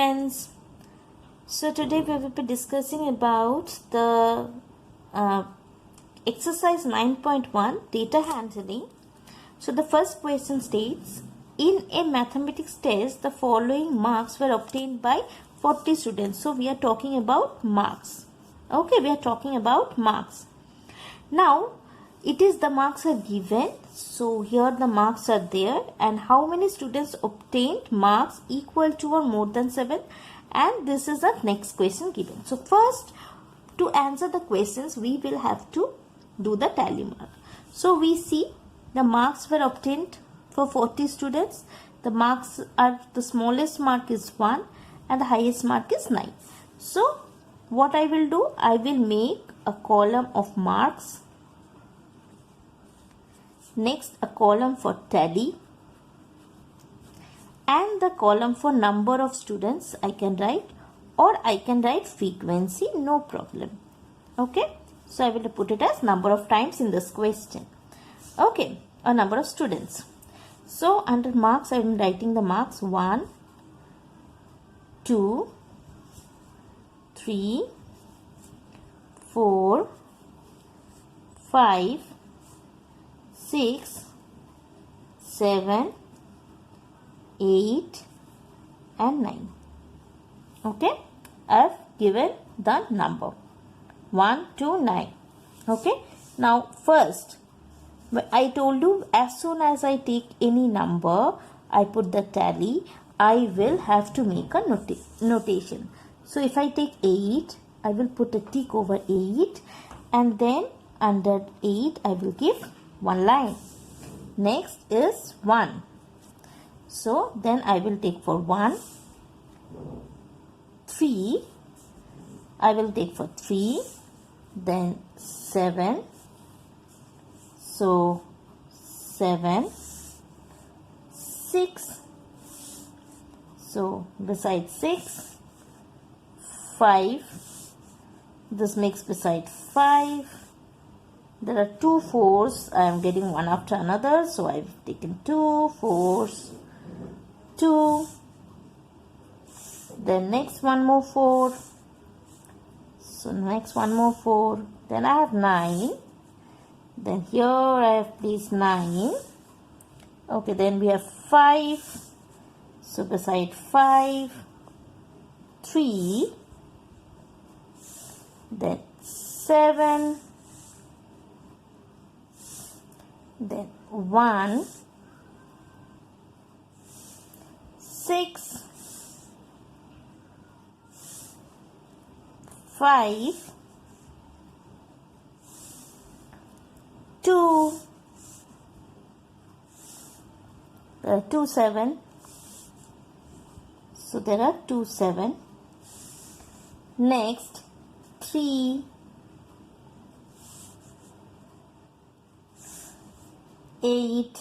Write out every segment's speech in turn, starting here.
friends. So today we will be discussing about the exercise 9.1 data handling. So the first question states, in a mathematics test the following marks were obtained by 40 students. So we are talking about marks. Okay, we are talking about marks. Now it is the marks are given. So here the marks are there and how many students obtained marks equal to or more than 7, and this is the next question given. So first, to answer the questions we will have to do the tally mark. So we see the marks were obtained for 40 students. The marks are, the smallest mark is 1 and the highest mark is 9. So what I will do, I will make a column of marks. Next, a column for tally, and the column for number of students I can write, or I can write frequency, no problem. Okay, so I will put it as number of times in this question. Okay, a number of students. So under marks I am writing the marks 1, 2, 3, 4, 5, 6, 7, 8 and 9. Okay, I have given the number 1 to 9. Okay, now first I told you, as soon as I take any number, I put the tally, I will have to make a notation. So if I take 8, I will put a tick over 8, and then under 8 I will give one line. Next is 1. So then I will take for 1. 3. I will take for 3. Then 7. So 7. 6. So beside 6. 5. This makes beside 5. There are 2 4s. I am getting one after another. So I have taken 2 4s. 2. Then next one more 4. So next one more 4. Then I have 9. Then here I have placed 9. Okay, then we have 5. So beside 5, 3. Then 7. Then 1, 6, 5, 2, 2 7. So there are 2 7. Next 3, 8,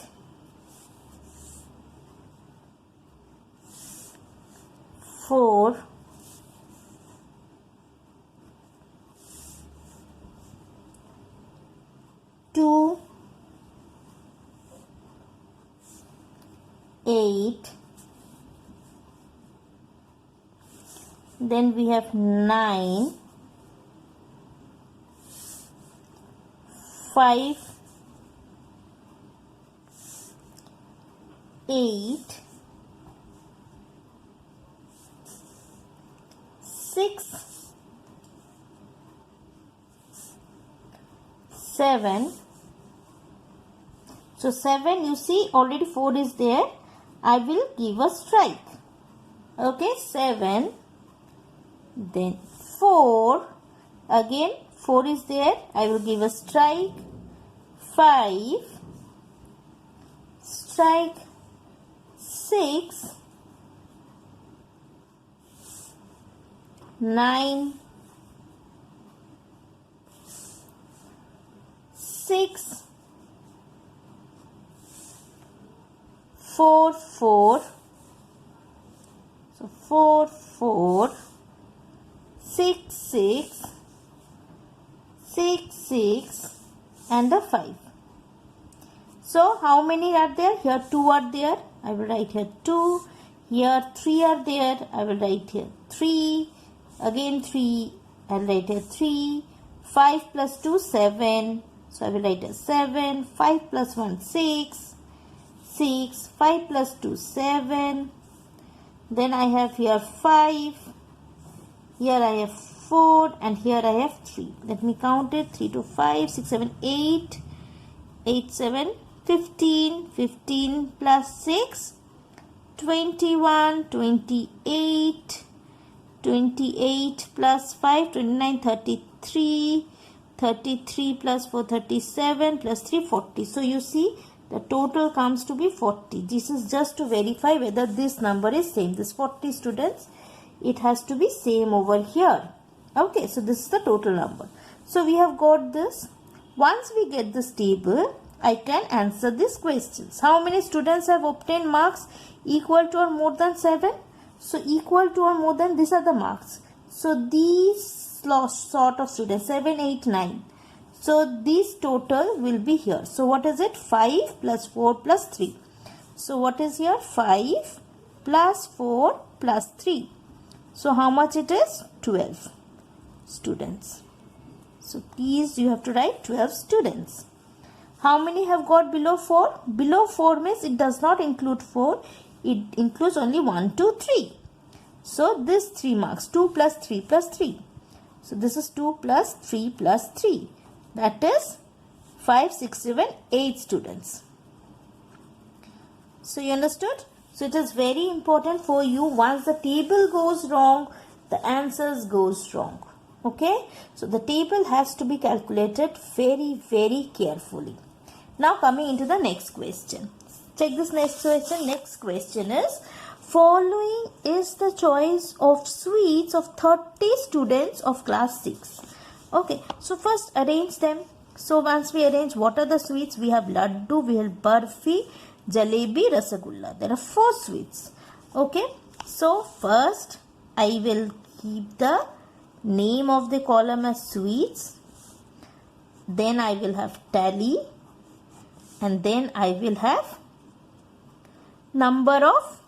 4, 2, 8. Then we have 9, 5, 8, 6, 7. So 7, you see already 4 is there. I will give a strike. Okay, 7. Then 4. Again 4 is there. I will give a strike. 5. Strike. 6. 9. 6. 4 4. So 4 4. 6 6. 6 6 and the 5. So how many are there? Here 2 are there. I will write here 2. Here 3 are there. I will write here 3. Again 3. I will write here 3. 5 plus 2, 7. So I will write here 7. 5 plus 1, 6. 6. 5 plus 2, 7. Then I have here 5. Here I have 4. And here I have 3. Let me count it. 3 to 5, 6, 7, 8. 8, 7, 15. 15 plus 6. 21, 28, 28 plus 5, 29, 33, 33 plus 4, 37 plus 3, 40. So you see the total comes to be 40. This is just to verify whether this number is same. This 40 students, it has to be same over here. Okay, so this is the total number. So we have got this. Once we get this table, I can answer these questions. How many students have obtained marks equal to or more than 7? So equal to or more than, these are the marks. So these sort of students, 7, 8, 9. So this total will be here. So what is it? 5 plus 4 plus 3. So what is here? 5 plus 4 plus 3. So how much it is? 12 students. So please you have to write 12 students. How many have got below 4? Below 4 means it does not include 4. It includes only 1, 2, 3. So this 3 marks. 2 plus 3 plus 3. So this is 2 plus 3 plus 3. That is 5, 6, 7, 8 students. So you understood? So it is very important for you. Once the table goes wrong, the answers goes wrong. Okay? So the table has to be calculated very, very carefully. Now coming into the next question. Check this next question. Next question is, following is the choice of sweets of 30 students of class 6. Okay, so first arrange them. So once we arrange, what are the sweets? We have laddu, we have barfi, jalebi, rasagulla. There are 4 sweets. Okay, so first I will keep the name of the column as sweets. Then I will have tally. And then I will have number of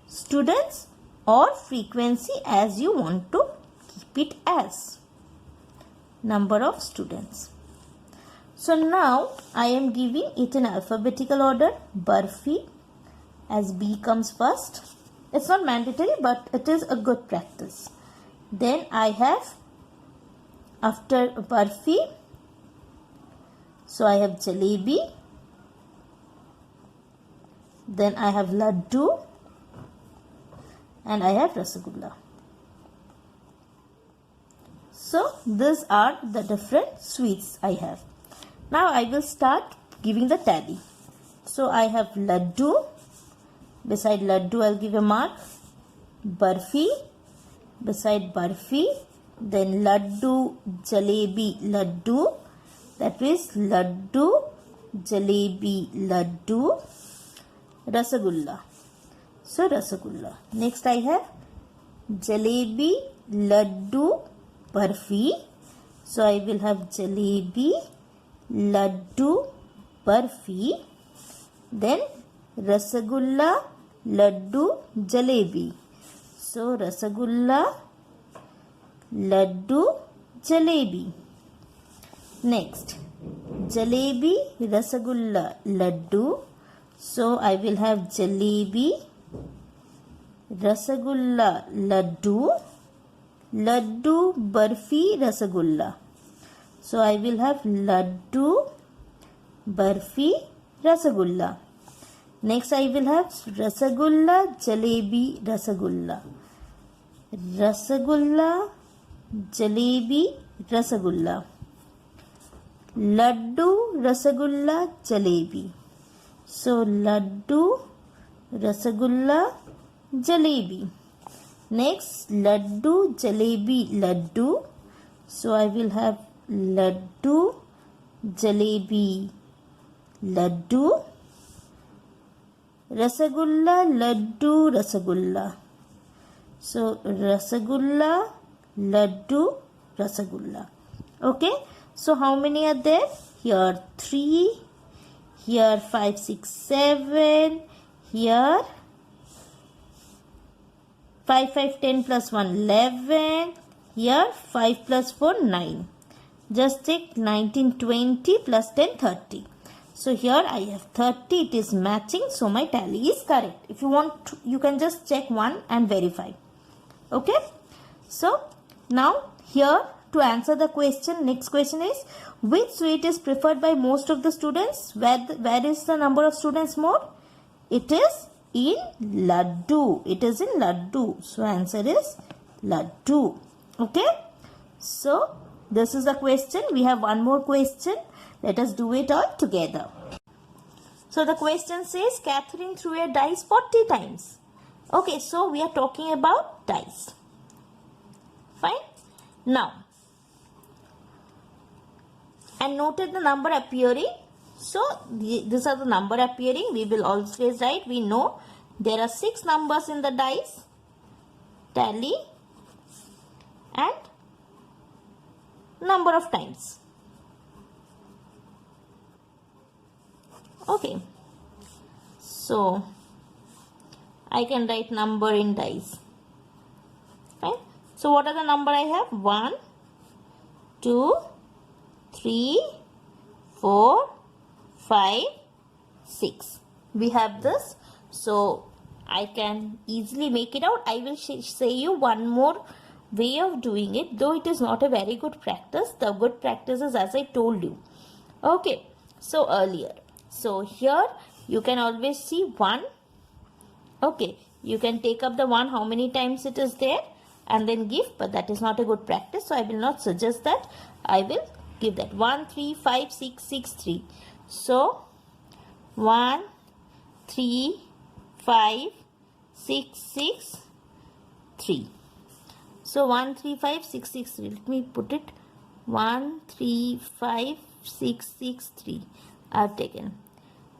students or frequency as you want to keep it as. Number of students. So now I am giving it in alphabetical order. Barfi as B comes first. It's not mandatory, but it is a good practice. Then I have after barfi, so I have jalebi. Then I have laddu and I have rasagulla. So these are the different sweets I have. Now I will start giving the tally. So I have laddu. Beside laddu I'll give a mark. Barfi. Beside barfi. Then laddu, jalebi, laddu. That is laddu, jalebi, laddu. Rasagulla. So rasagulla. Next I have jalebi, laddu, barfi. So I will have jalebi, laddu, barfi. Then rasagulla, laddu, jalebi. So rasagulla, laddu, jalebi. Next jalebi, rasagulla, laddu. So I will have jalebi, rasagulla, laddu, laddu, barfi, rasagulla. So I will have laddu, barfi, rasagulla. Next I will have rasagulla, jalebi, rasagulla. Rasagulla, jalebi, rasagulla. Laddu, rasagulla, jalebi. So laddu, rasagulla, jalebi. Next laddu, jalebi, laddu. So I will have laddu, jalebi, laddu. Rasagulla, laddu, rasagulla. So rasagulla, laddu, rasagulla. Okay. So how many are there? Here 3. Here 5, 6, 7. Here 5, 5, 10 plus 1, 11. Here 5 plus 4, 9. Just take 19, 20 plus 10, 30. So here I have 30. It is matching. So my tally is correct. If you want to, you can just check one and verify. Okay. So now here to answer the question, next question is, which sweet is preferred by most of the students? Where is the number of students more? It is in laddu. It is in laddu. So answer is laddu. Okay. So this is the question. We have one more question. Let us do it all together. So the question says Catherine threw a dice 40 times. Okay, so we are talking about dice. Fine. Now, and noted the number appearing. So these are the number appearing. We will always write. We know there are 6 numbers in the dice. Tally and number of times. Okay. So I can write number in dice. Fine. So what are the number I have? 1, 2, 3, 4, 5, 6. We have this. So I can easily make it out. I will say you one more way of doing it, though it is not a very good practice. The good practice is as I told you. Okay. So earlier. So here you can always see 1. Okay. You can take up the 1, how many times it is there, and then give, but that is not a good practice. So I will not suggest that. I will give that 1, 3, 5, 6, 6, 3. So 1, 3, 5, 6, 6, 3. So 1, 3, 5, 6, 6, 3. Let me put it. 1, 3, 5, 6, 6, 3. I have taken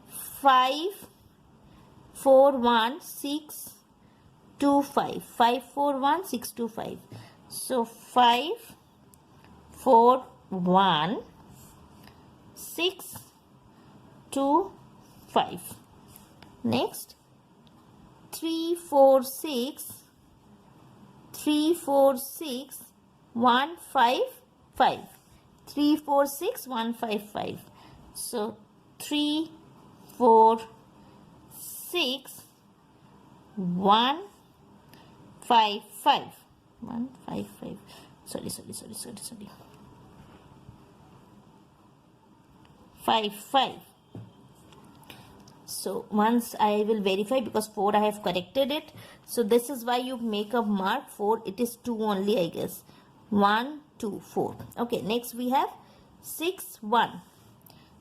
5, 4, 1, 6, 2, 5. 5, 4, 1, 6, 2, 5. So 5, 4, 1, 6, 2, 5. Next 3, 4, 6, 3, 4, 6, 1, 5, 5. 3, 4, 6, 1, 5, 5. So 3, 4, 6, 1, 5, 5. 1, 5, 5. Sorry. 5, 5. So once I will verify, because 4 I have corrected it. So this is why you make a mark 4. It is 2 only, I guess. 1, 2, 4. Okay, next we have 6, 1.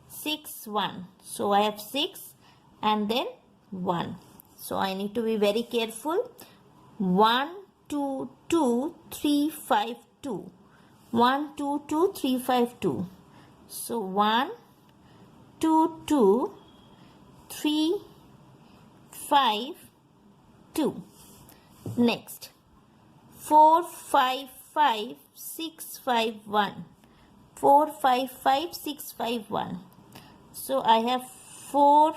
6, 1. So I have 6 and then 1. So I need to be very careful. 1, 2, 2, 3, 5, 2. 1, 2, 2, 3, 5, 2. So 1, 2, 2, 3, 5, 2. Next 4, 5, 5, 6, 5, 1. 4, 5, 5, 6, 5, 1. So I have 4,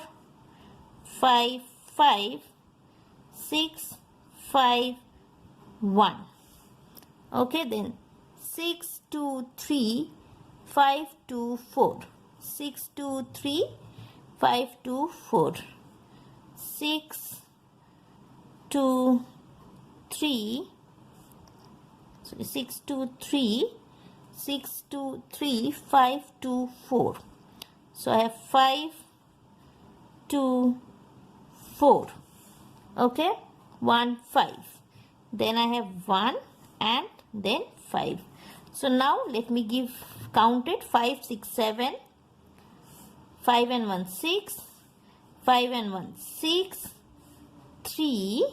5, 5, 6, 5, 1. Okay, then 6, 2, 3, 5, 2, 4. 6, 2, 3, 5, 2, 4. 6, 2, 3. Sorry, 6, 2, 3. 6, 2, 3, 5, 2, 4. So I have 5, 2, 4. Okay, 1, 5. Then I have 1 and then 5. So now let me count it. 5, 6, 7. 5 and 1, 6. 5 and 1, 6. 3.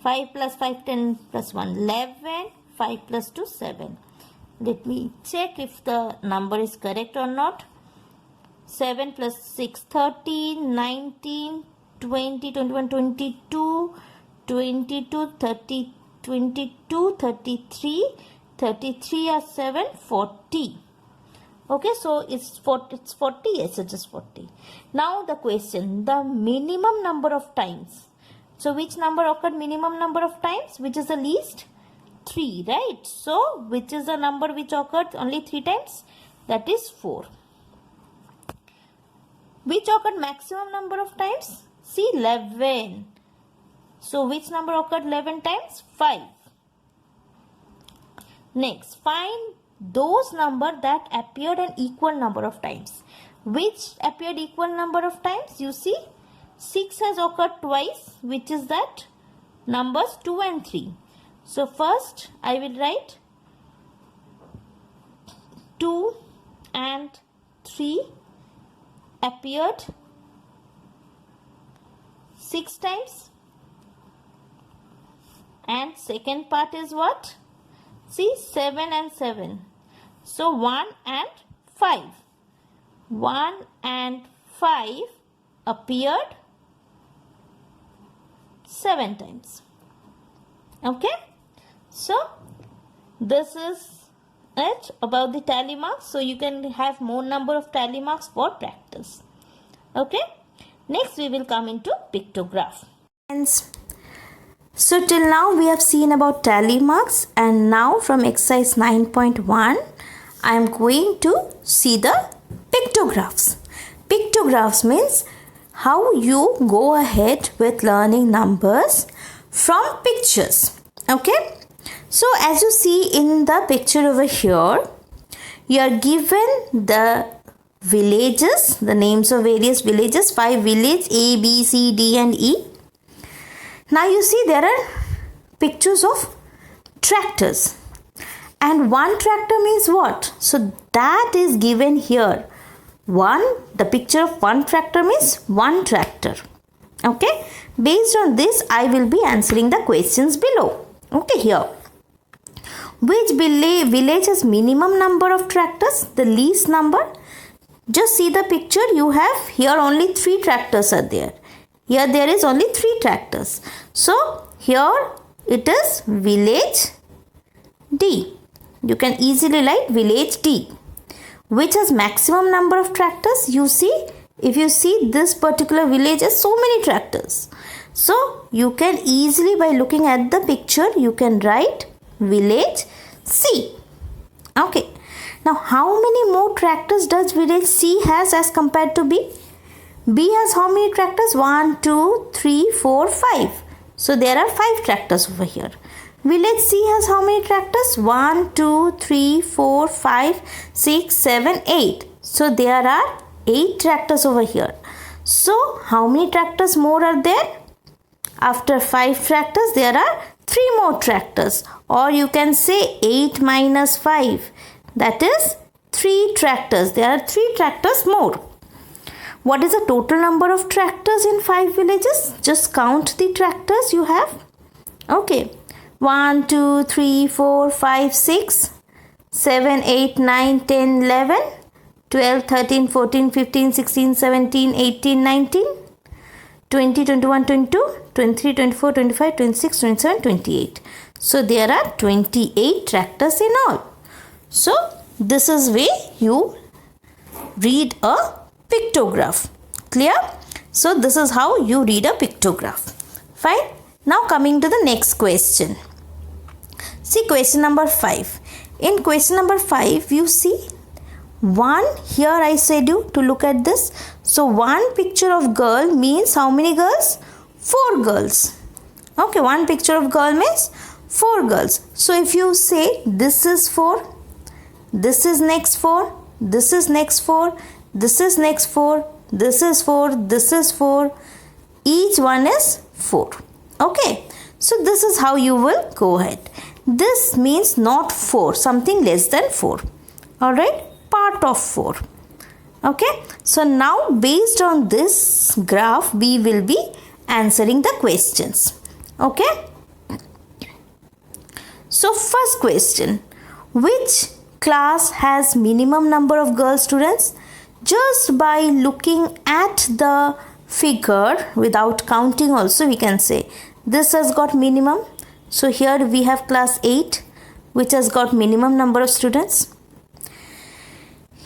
5 plus 5, 10 plus 1, 11. 5 plus 2, 7. Let me check if the number is correct or not. 7 plus 6, 13, 19, 20, 21, 22, 22, 30, 22, 33, 33 are 7, 40. Okay, so it's 40, yes, it is 40. Now the question, the minimum number of times So which number occurred minimum number of times? Which is the least? 3, right? So which is the number which occurred only 3 times? That is 4. Which occurred maximum number of times? See, 11. So which number occurred 11 times? 5. Next, find those number that appeared an equal number of times. Which appeared equal number of times? You see, 6 has occurred twice, which is that numbers 2 and 3. So first I will write 2 and 3 appeared 6 times. And second part is what? See, 7 and 7. So 1 and 5. 1 and 5 appeared 7 times. Okay? So this is it about the tally marks. So you can have more number of tally marks for practice. Okay? Next we will come into pictograph. So till now we have seen about tally marks, and now from exercise 9.1 I am going to see the pictographs. Pictographs means how you go ahead with learning numbers from pictures. Okay? So as you see in the picture over here, you are given the villages, the names of various villages, 5 villages A, B, C, D and E. Now you see there are pictures of tractors, and one tractor means what? So that is given here. The picture of one tractor means one tractor. Okay, based on this I will be answering the questions below. Okay, here, which village has minimum number of tractors? The least number. Just see the picture. You have here only 3 tractors are there. Here there is only 3 tractors. So here it is village D. You can easily write village D. Which has maximum number of tractors? You see, if you see this particular village has so many tractors. So you can easily, by looking at the picture, you can write village C. Okay. Now how many more tractors does village C has as compared to B? B has how many tractors? 1, 2, 3, 4, 5. So there are 5 tractors over here. Village C has how many tractors? 1, 2, 3, 4, 5, 6, 7, 8. So there are 8 tractors over here. So how many tractors more are there? After 5 tractors, there are 3 more tractors. Or you can say 8 minus 5. That is 3 tractors. There are 3 tractors more. What is the total number of tractors in 5 villages? Just count the tractors you have. Okay. 1, 2, 3, 4, 5, 6, 7, 8, 9, 10, 11, 12, 13, 14, 15, 16, 17, 18, 19, 20, 21, 22, 23, 24, 25, 26, 27, 28. So there are 28 tractors in all. So this is way you read a pictograph. Clear? So this is how you read a pictograph. Fine. Now coming to the next question. See question number 5. In question number 5 you see 1. Here I said you to look at this. So one picture of girl means how many girls? 4 girls. Okay, one picture of girl means 4 girls. So if you say this is 4, this is next 4, this is next 4, this is next 4, this is 4, this is 4, each one is 4. Okay, so this is how you will go ahead. This means not 4, something less than 4. Alright, part of 4. Okay, so now based on this graph we will be answering the questions. Okay, so first question, which class has minimum number of girl students? Just by looking at the figure without counting also we can say this has got minimum. So here we have class 8 which has got minimum number of students.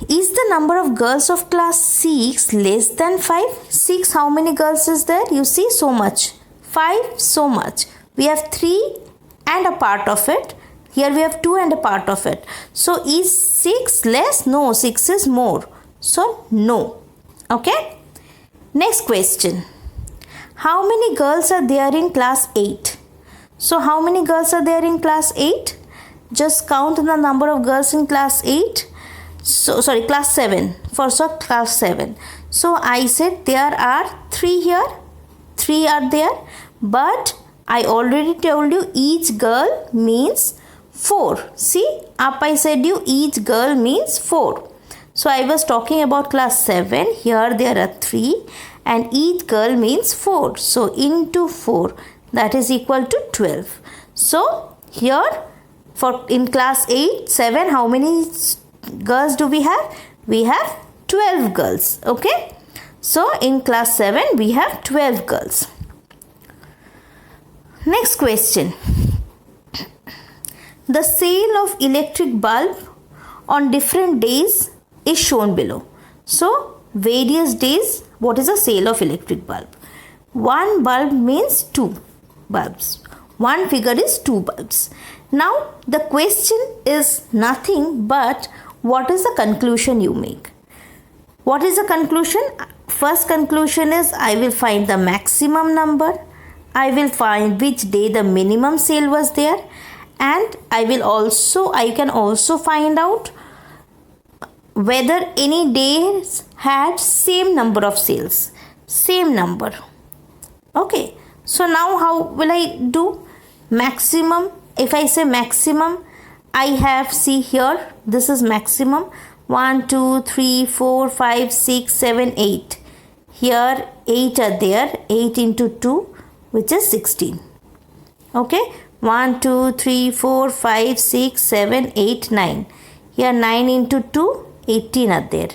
Is the number of girls of class 6 less than 5? 6, how many girls is there? You see so much. 5 so much. We have 3 and a part of it. Here we have 2 and a part of it. So is 6 less? No, 6 is more. So no. Okay. Next question. How many girls are there in class 8? So how many girls are there in class 8? Just count the number of girls in class 8. So sorry, class 7. First of class 7. So I said there are 3 here. 3 are there. But I already told you each girl means 4. See, up I said you each girl means 4. So I was talking about class 7. Here there are 3 and each girl means 4. So into 4, that is equal to 12. So here for in class 8, 7, how many girls do we have? We have 12 girls. Okay. So in class 7 we have 12 girls. Next question. The sale of electric bulb on different days is shown below. So various days, what is the sale of electric bulb? One bulb means 2 bulbs. One figure is 2 bulbs. Now the question is nothing but what is the conclusion you make? What is the conclusion? First conclusion is I will find the maximum number. I will find which day the minimum sale was there, and I can also find out whether any days had same number of sales. Same number. Okay. So now how will I do? Maximum. If I say maximum, I have, see here, this is maximum. 1, 2, 3, 4, 5, 6, 7, 8. Here 8 are there. 8 into 2, which is 16. Okay. 1, 2, 3, 4, 5, 6, 7, 8, 9. Here 9 into 2, 18 are there.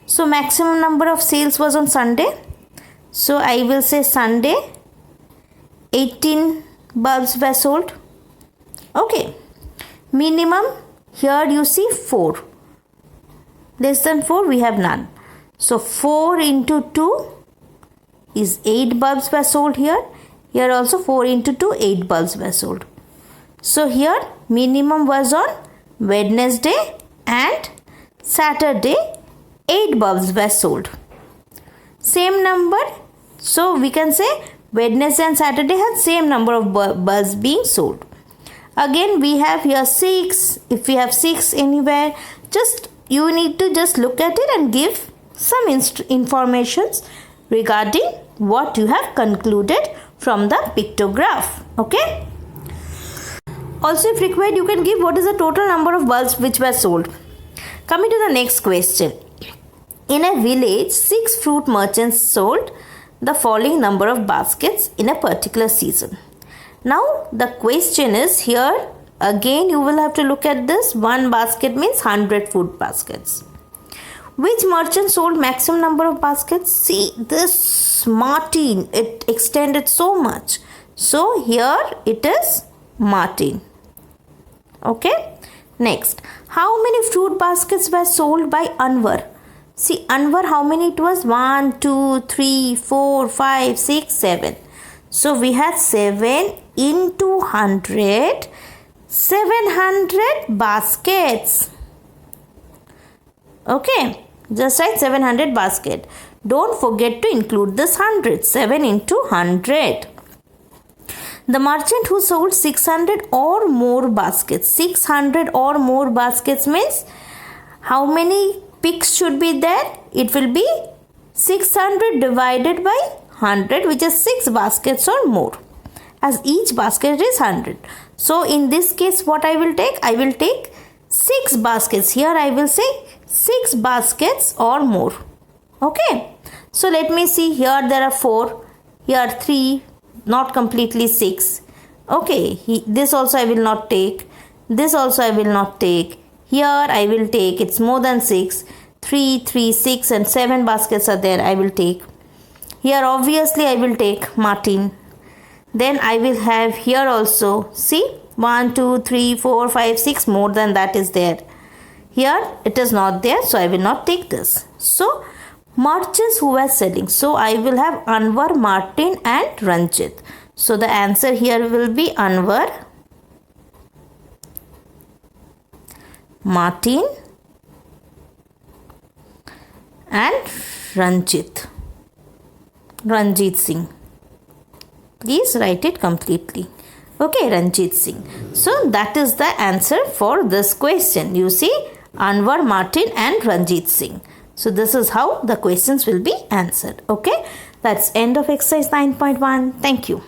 So maximum number of sales was on Sunday. So I will say Sunday 18 bulbs were sold. Okay. Minimum, here you see 4. Less than 4 we have none. So 4 into 2 is 8 bulbs were sold here. Here also 4 into 2, 8 bulbs were sold. So here minimum was on Wednesday and Saturday 8 bulbs were sold. Same number. So we can say Wednesday and Saturday had same number of bulbs being sold. Again we have here 6. If we have 6 anywhere, just you need to just look at it and give some informations regarding what you have concluded from the pictograph. Okay. Also, if required, you can give what is the total number of bulbs which were sold. Coming to the next question. In a village, 6 fruit merchants sold the following number of baskets in a particular season. Now, the question is here, again you will have to look at this. 1 basket means 100 fruit baskets. Which merchant sold maximum number of baskets? See, this Martin, it extended so much. So, here it is Martin. Okay. Next, how many fruit baskets were sold by Anwar? See, Anwar, how many it was? 1, 2, 3, 4, 5, 6, 7. So, we had 7 into 100, 700 baskets. Okay, just write 700 basket. Don't forget to include this 100. 7 into 100. The merchant who sold 600 or more baskets. 600 or more baskets means how many picks should be there? It will be 600 divided by 100, which is 6 baskets or more, as each basket is 100. So in this case, what I will take? I will take 6 baskets. Here I will say 6 baskets or more. Okay. So let me see. Here there are 4. Here 3. Not completely 6. Okay. This also I will not take. This also I will not take. Here I will take. It's more than 6. 3, 3, 6 and 7 baskets are there. I will take. Here obviously I will take Martin. Then I will have here also. See. 1, 2, 3, 4, 5, 6. More than that is there. Here it is not there. So I will not take this. So merchants who were selling. So I will have Anwar, Martin and Ranjit. So the answer here will be Anwar, Martin and Ranjit Singh. Please write it completely. Okay, Ranjit Singh. So that is the answer for this question. You see, Anwar, Martin and Ranjit Singh. So this is how the questions will be answered. Okay, that's end of exercise 9.1. Thank you.